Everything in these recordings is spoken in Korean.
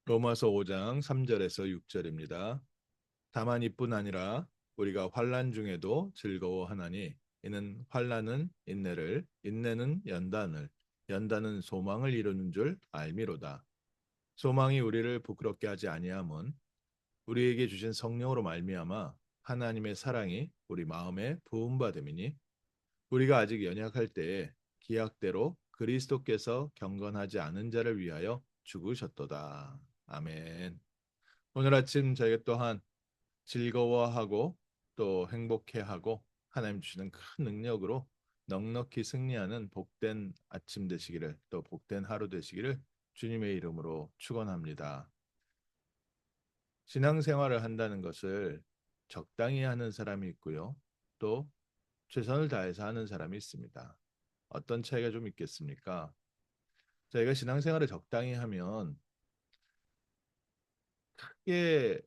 로마서 5장 3절에서 6절입니다. 다만 이뿐 아니라 우리가 환난 중에도 즐거워하나니 이는 환난은 인내를, 인내는 연단을, 연단은 소망을 이루는 줄 알미로다. 소망이 우리를 부끄럽게 하지 아니함은 우리에게 주신 성령으로 말미암아 하나님의 사랑이 우리 마음에 부음받음이니 우리가 아직 연약할 때에 기약대로 그리스도께서 경건하지 않은 자를 위하여 죽으셨도다. 아멘. 오늘 아침 저희가 또한 즐거워하고 또 행복해하고 하나님 주시는 큰 능력으로 넉넉히 승리하는 복된 아침 되시기를 또 복된 하루 되시기를 주님의 이름으로 축원합니다. 신앙생활을 한다는 것을 적당히 하는 사람이 있고요. 또 최선을 다해서 하는 사람이 있습니다. 어떤 차이가 좀 있겠습니까? 저희가 신앙생활을 적당히 하면 크게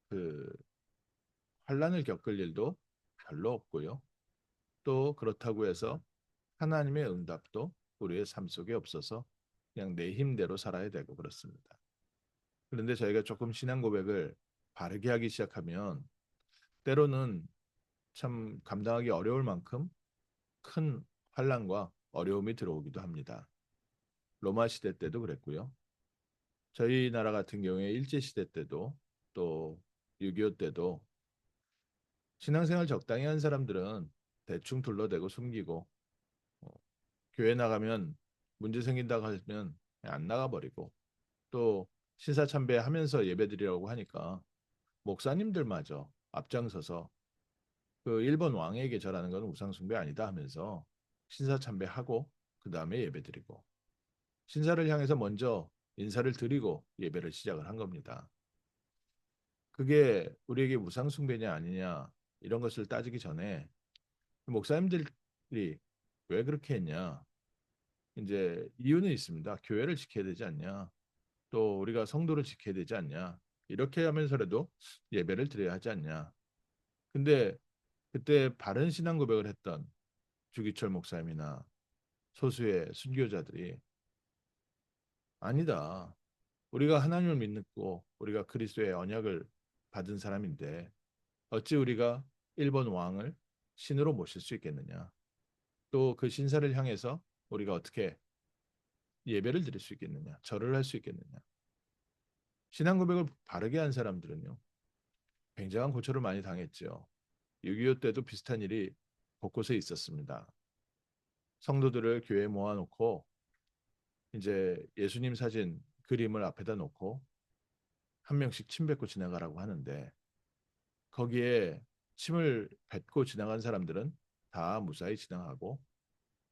그 환란을 겪을 일도 별로 없고요. 또 그렇다고 해서 하나님의 응답도 우리의 삶 속에 없어서 그냥 내 힘대로 살아야 되고 그렇습니다. 그런데 저희가 조금 신앙 고백을 바르게 하기 시작하면 때로는 참 감당하기 어려울 만큼 큰 환란과 어려움이 들어오기도 합니다. 로마 시대 때도 그랬고요. 저희 나라 같은 경우에 일제 시대 때도 또 6.25 때도 신앙생활 적당히 한 사람들은 대충 둘러대고 숨기고 어, 교회 나가면 문제 생긴다고 하면 안 나가버리고 또 신사참배하면서 예배드리라고 하니까 목사님들마저 앞장서서 그 일본 왕에게 절하는 건 우상숭배 아니다 하면서 신사참배하고 그 다음에 예배드리고 신사를 향해서 먼저 인사를 드리고 예배를 시작을 한 겁니다. 그게 우리에게 우상숭배냐 아니냐 이런 것을 따지기 전에 목사님들이 왜 그렇게 했냐? 이제 이유는 있습니다. 교회를 지켜야 되지 않냐? 또 우리가 성도를 지켜야 되지 않냐? 이렇게 하면서라도 예배를 드려야 하지 않냐? 근데 그때 바른 신앙 고백을 했던 주기철 목사님이나 소수의 순교자들이 아니다. 우리가 하나님을 믿고 우리가 그리스도의 언약을 받은 사람인데 어찌 우리가 일본 왕을 신으로 모실 수 있겠느냐? 또 그 신사를 향해서 우리가 어떻게 예배를 드릴 수 있겠느냐? 절을 할 수 있겠느냐? 신앙 고백을 바르게 한 사람들은요. 굉장한 고초를 많이 당했죠. 6.25 때도 비슷한 일이 곳곳에 있었습니다. 성도들을 교회에 모아놓고 이제 예수님 사진 그림을 앞에다 놓고 한 명씩 침 뱉고 지나가라고 하는데 거기에 침을 뱉고 지나간 사람들은 다 무사히 지나가고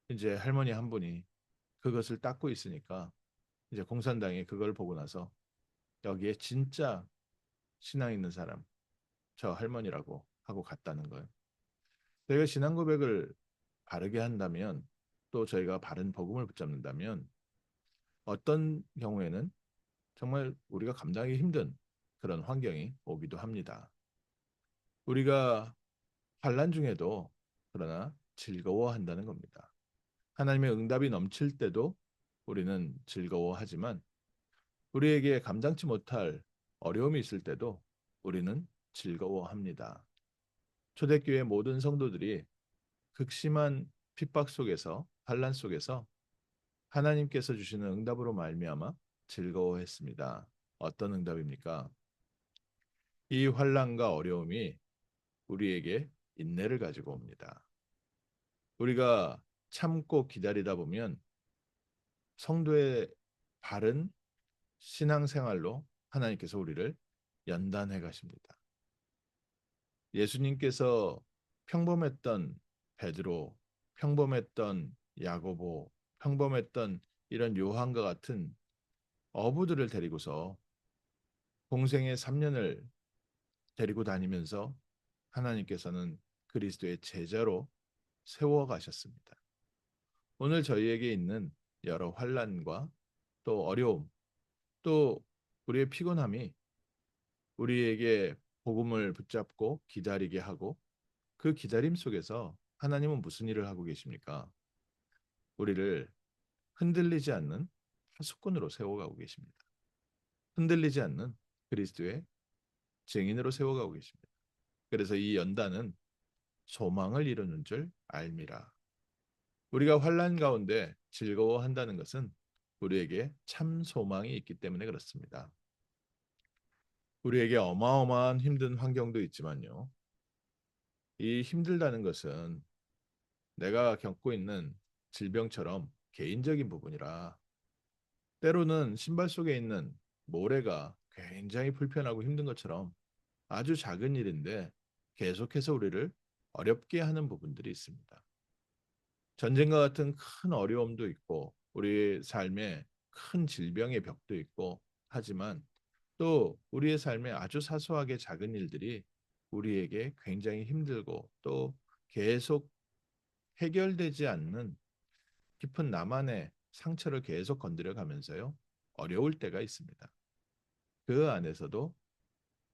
이제 할머니 한 분이 그것을 닦고 있으니까 이제 공산당이 그걸 보고 나서 여기에 진짜 신앙 있는 사람 저 할머니라고 하고 갔다는 거예요. 저희가 신앙 고백을 바르게 한다면 또 저희가 바른 복음을 붙잡는다면 어떤 경우에는 정말 우리가 감당하기 힘든 그런 환경이 오기도 합니다. 우리가 환난 중에도 그러나 즐거워한다는 겁니다. 하나님의 응답이 넘칠 때도 우리는 즐거워하지만 우리에게 감당치 못할 어려움이 있을 때도 우리는 즐거워합니다. 초대교회 모든 성도들이 극심한 핍박 속에서 환난 속에서 하나님께서 주시는 응답으로 말미암아 즐거워했습니다. 어떤 응답입니까? 이 환난과 어려움이 우리에게 인내를 가지고 옵니다. 우리가 참고 기다리다 보면 성도의 바른 신앙생활로 하나님께서 우리를 연단해 가십니다. 예수님께서 평범했던 베드로, 평범했던 야고보, 평범했던 이런 요한과 같은 어부들을 데리고서 공생의 3년을 데리고 다니면서 하나님께서는 그리스도의 제자로 세워 가셨습니다. 오늘 저희에게 있는 여러 환란과 또 어려움, 또 우리의 피곤함이 우리에게 복음을 붙잡고 기다리게 하고 그 기다림 속에서 하나님은 무슨 일을 하고 계십니까? 우리를 흔들리지 않는 파수꾼으로 세워가고 계십니다. 흔들리지 않는 그리스도의 증인으로 세워가고 계십니다. 그래서 이 연단은 소망을 이루는 줄 알미라. 우리가 환난 가운데 즐거워한다는 것은 우리에게 참 소망이 있기 때문에 그렇습니다. 우리에게 어마어마한 힘든 환경도 있지만요. 이 힘들다는 것은 내가 겪고 있는 질병처럼 개인적인 부분이라 때로는 신발 속에 있는 모래가 굉장히 불편하고 힘든 것처럼 아주 작은 일인데 계속해서 우리를 어렵게 하는 부분들이 있습니다. 전쟁과 같은 큰 어려움도 있고 우리 삶에 큰 질병의 벽도 있고 하지만 또 우리의 삶에 아주 사소하게 작은 일들이 우리에게 굉장히 힘들고 또 계속 해결되지 않는 깊은 나만의 상처를 계속 건드려 가면서요. 어려울 때가 있습니다. 그 안에서도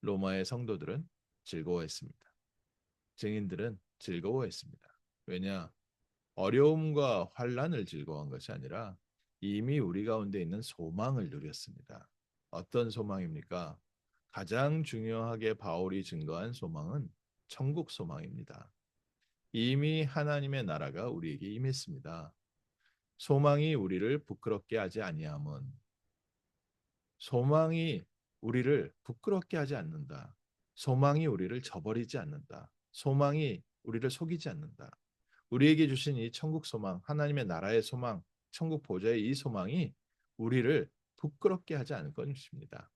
로마의 성도들은 즐거워했습니다. 증인들은 즐거워했습니다. 왜냐? 어려움과 환란을 즐거워한 것이 아니라 이미 우리 가운데 있는 소망을 누렸습니다. 어떤 소망입니까? 가장 중요하게 바울이 증거한 소망은 천국 소망입니다. 이미 하나님의 나라가 우리에게 임했습니다. 소망이 우리를 부끄럽게 하지 아니함은 소망이 우리를 부끄럽게 하지 않는다. 소망이 우리를 저버리지 않는다. 소망이 우리를 속이지 않는다. 우리에게 주신 이 천국 소망, 하나님의 나라의 소망, 천국 보좌의 이 소망이 우리를 부끄럽게 하지 않을 것입니다.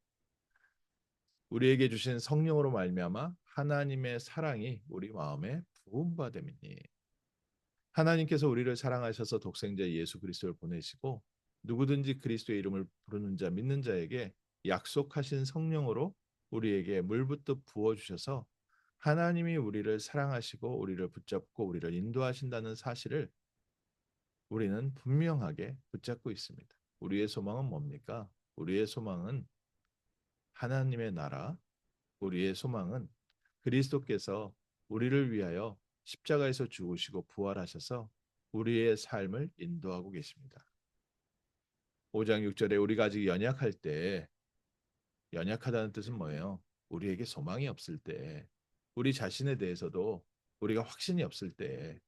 우리에게 주신 성령으로 말미암아 하나님의 사랑이 우리 마음에 부음받음이니 하나님께서 우리를 사랑하셔서 독생자 예수 그리스도를 보내시고 누구든지 그리스도의 이름을 부르는 자 믿는 자에게 약속하신 성령으로 우리에게 물붓듯 부어 주셔서 하나님이 우리를 사랑하시고 우리를 붙잡고 우리를 인도하신다는 사실을 우리는 분명하게 붙잡고 있습니다. 우리의 소망은 뭡니까? 우리의 소망은 하나님의 나라, 우리의 소망은 그리스도께서 우리를 위하여 십자가에서 죽으시고 부활하셔서 우리의 삶을 인도하고 계십니다. 5장 6절에 우리가 아직 연약할 때 연약하다는 뜻은 뭐예요? 우리에게 소망이 없을 때 우리 자신에 대해서도 우리가 확신이 없을 때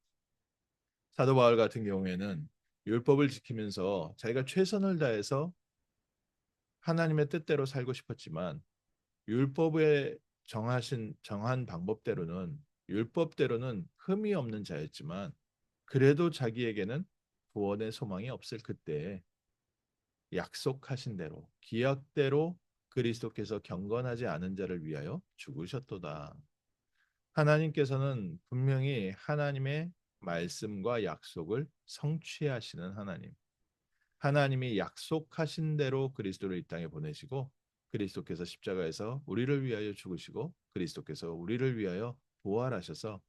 사도 바울 같은 경우에는 율법을 지키면서 자기가 최선을 다해서 하나님의 뜻대로 살고 싶었지만 율법에 정한 방법대로는 율법대로는 흠이 없는 자였지만 그래도 자기에게는 구원의 소망이 없을 그때 약속하신 대로 기약대로 그리스도께서 경건하지 않은 자를 위하여 죽으셨도다. 하나님께서는 분명히 하나님의 말씀과 약속을 성취하시는 하나님. 하나님이 약속하신 대로 그리스도를 이 땅에 보내시고 그리스도께서 십자가에서 우리를 위하여 죽으시고 그리스도께서 우리를 위하여 부활하셔서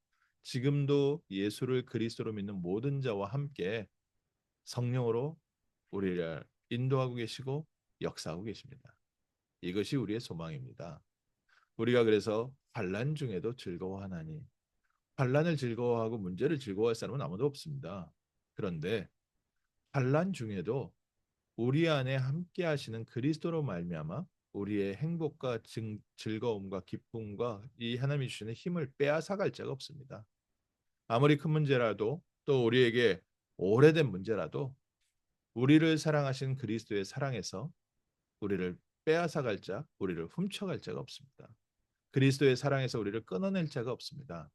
지금도 예수를 그리스도로 믿는 모든 자와 함께 성령으로 우리를 인도하고 계시고 역사하고 계십니다. 이것이 우리의 소망입니다. 우리가 그래서 환난 중에도 즐거워하나니 환난을 즐거워하고 문제를 즐거워할 사람은 아무도 없습니다. 그런데 환난 중에도 우리 안에 함께 하시는 그리스도로 말미암아 우리의 행복과 즐거움과 기쁨과 이 하나님이 주시는 힘을 빼앗아갈 자가 없습니다. 아무리 큰 문제라도 또 우리에게 오래된 문제라도 우리를 사랑하신 그리스도의 사랑에서 우리를 빼앗아갈 자, 우리를 훔쳐갈 자가 없습니다. 그리스도의 사랑에서 우리를 끊어낼 자가 없습니다.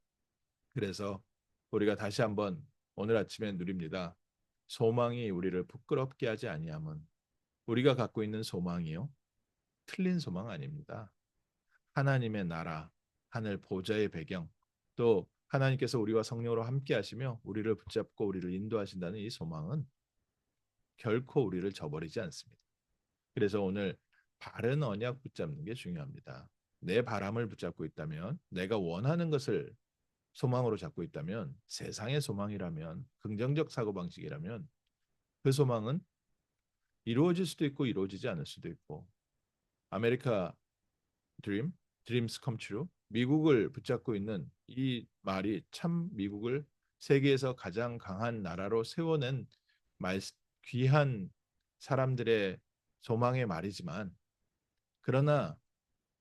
그래서 우리가 다시 한번 오늘 아침에 누립니다. 소망이 우리를 부끄럽게 하지 아니함은 우리가 갖고 있는 소망이요. 틀린 소망 아닙니다. 하나님의 나라, 하늘 보좌의 배경, 또 하나님께서 우리와 성령으로 함께 하시며 우리를 붙잡고 우리를 인도하신다는 이 소망은 결코 우리를 저버리지 않습니다. 그래서 오늘 바른 언약 붙잡는 게 중요합니다. 내 바람을 붙잡고 있다면, 내가 원하는 것을 소망으로 잡고 있다면, 세상의 소망이라면, 긍정적 사고방식이라면 그 소망은 이루어질 수도 있고 이루어지지 않을 수도 있고 아메리카 드림, 드림스 컴 트루, 미국을 붙잡고 있는 이 말이 참 미국을 세계에서 가장 강한 나라로 세워낸 말, 귀한 사람들의 소망의 말이지만 그러나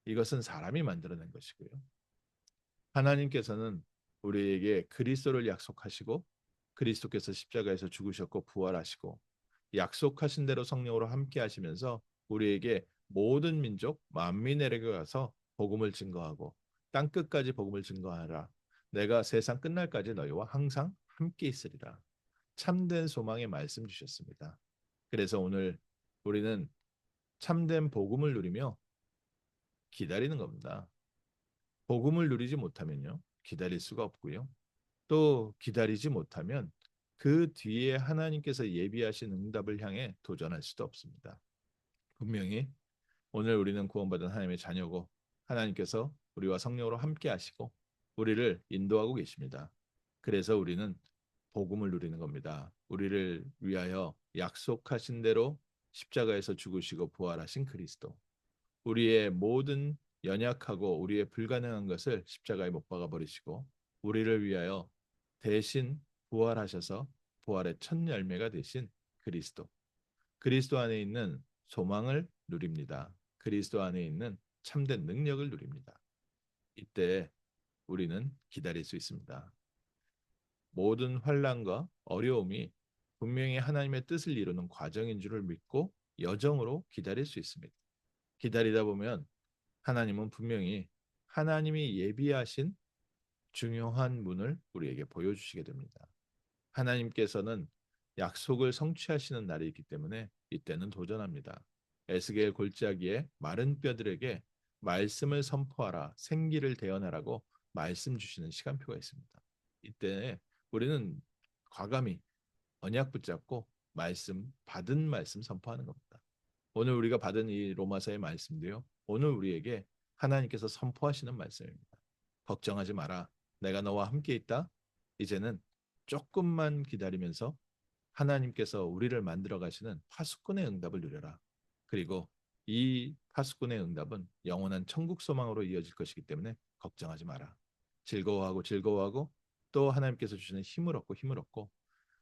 이것은 사람이 만들어낸 것이고요. 하나님께서는 우리에게 그리스도를 약속하시고 그리스도께서 십자가에서 죽으셨고 부활하시고 약속하신 대로 성령으로 함께 하시면서 우리에게 모든 민족 만민에게 가서 복음을 증거하고 땅 끝까지 복음을 증거하라. 내가 세상 끝날까지 너희와 항상 함께 있으리라. 참된 소망의 말씀 주셨습니다. 그래서 오늘 우리는 참된 복음을 누리며 기다리는 겁니다. 복음을 누리지 못하면요. 기다릴 수가 없고요. 또 기다리지 못하면 그 뒤에 하나님께서 예비하신 응답을 향해 도전할 수도 없습니다. 분명히 오늘 우리는 구원받은 하나님의 자녀고 하나님께서 우리와 성령으로 함께 하시고 우리를 인도하고 계십니다. 그래서 우리는 복음을 누리는 겁니다. 우리를 위하여 약속하신 대로 십자가에서 죽으시고 부활하신 그리스도. 우리의 모든 연약하고 우리의 불가능한 것을 십자가에 못 박아 버리시고 우리를 위하여 대신 부활하셔서 부활의 첫 열매가 되신 그리스도. 그리스도 안에 있는 소망을 누립니다. 그리스도 안에 있는 참된 능력을 누립니다. 이때 우리는 기다릴 수 있습니다. 모든 환난과 어려움이 분명히 하나님의 뜻을 이루는 과정인 줄을 믿고 여정으로 기다릴 수 있습니다. 기다리다 보면 하나님은 분명히 하나님이 예비하신 중요한 문을 우리에게 보여주시게 됩니다. 하나님께서는 약속을 성취하시는 날이 있기 때문에 이때는 도전합니다. 에스겔 골짜기에 마른 뼈들에게 말씀을 선포하라, 생기를 대언하라고 말씀 주시는 시간표가 있습니다. 이때 우리는 과감히 언약 붙잡고 말씀, 받은 말씀 선포하는 겁니다. 오늘 우리가 받은 이 로마서의 말씀도요. 오늘 우리에게 하나님께서 선포하시는 말씀입니다. 걱정하지 마라. 내가 너와 함께 있다. 이제는 조금만 기다리면서 하나님께서 우리를 만들어 가시는 파수꾼의 응답을 누려라. 그리고 이 파수꾼의 응답은 영원한 천국 소망으로 이어질 것이기 때문에 걱정하지 마라. 즐거워하고 즐거워하고 또 하나님께서 주시는 힘을 얻고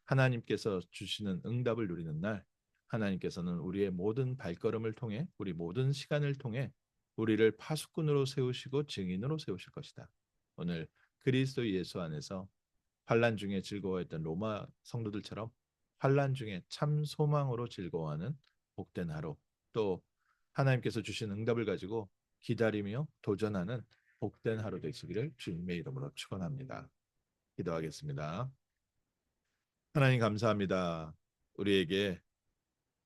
하나님께서 주시는 응답을 누리는 날 하나님께서는 우리의 모든 발걸음을 통해 우리 모든 시간을 통해 우리를 파수꾼으로 세우시고 증인으로 세우실 것이다. 오늘 그리스도 예수 안에서 환난 중에 즐거워했던 로마 성도들처럼 환난 중에 참 소망으로 즐거워하는 복된 하루 또 하나님께서 주신 응답을 가지고 기다리며 도전하는 복된 하루 되시기를 주님의 이름으로 축원합니다. 기도하겠습니다. 하나님 감사합니다. 우리에게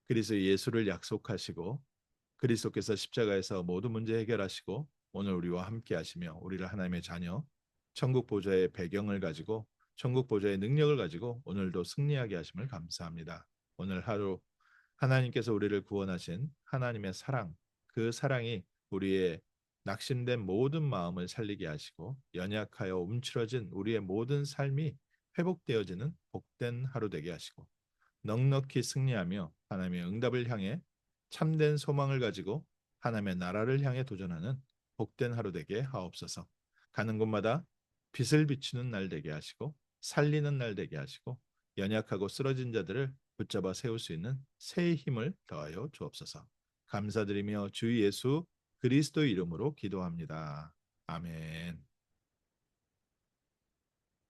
그리스도 예수를 약속하시고 그리스도께서 십자가에서 모든 문제 해결하시고 오늘 우리와 함께 하시며 우리를 하나님의 자녀 천국 보좌의 배경을 가지고 천국 보좌의 능력을 가지고 오늘도 승리하게 하심을 감사합니다. 오늘 하루 하나님께서 우리를 구원하신 하나님의 사랑 그 사랑이 우리의 낙심된 모든 마음을 살리게 하시고 연약하여 움츠러진 우리의 모든 삶이 회복되어지는 복된 하루 되게 하시고 넉넉히 승리하며 하나님의 응답을 향해 참된 소망을 가지고 하나님의 나라를 향해 도전하는 복된 하루 되게 하옵소서. 가는 곳마다 빛을 비추는 날 되게 하시고 살리는 날 되게 하시고 연약하고 쓰러진 자들을 붙잡아 세울 수 있는 새 힘을 더하여 주옵소서. 감사드리며 주 예수 그리스도 이름으로 기도합니다. 아멘.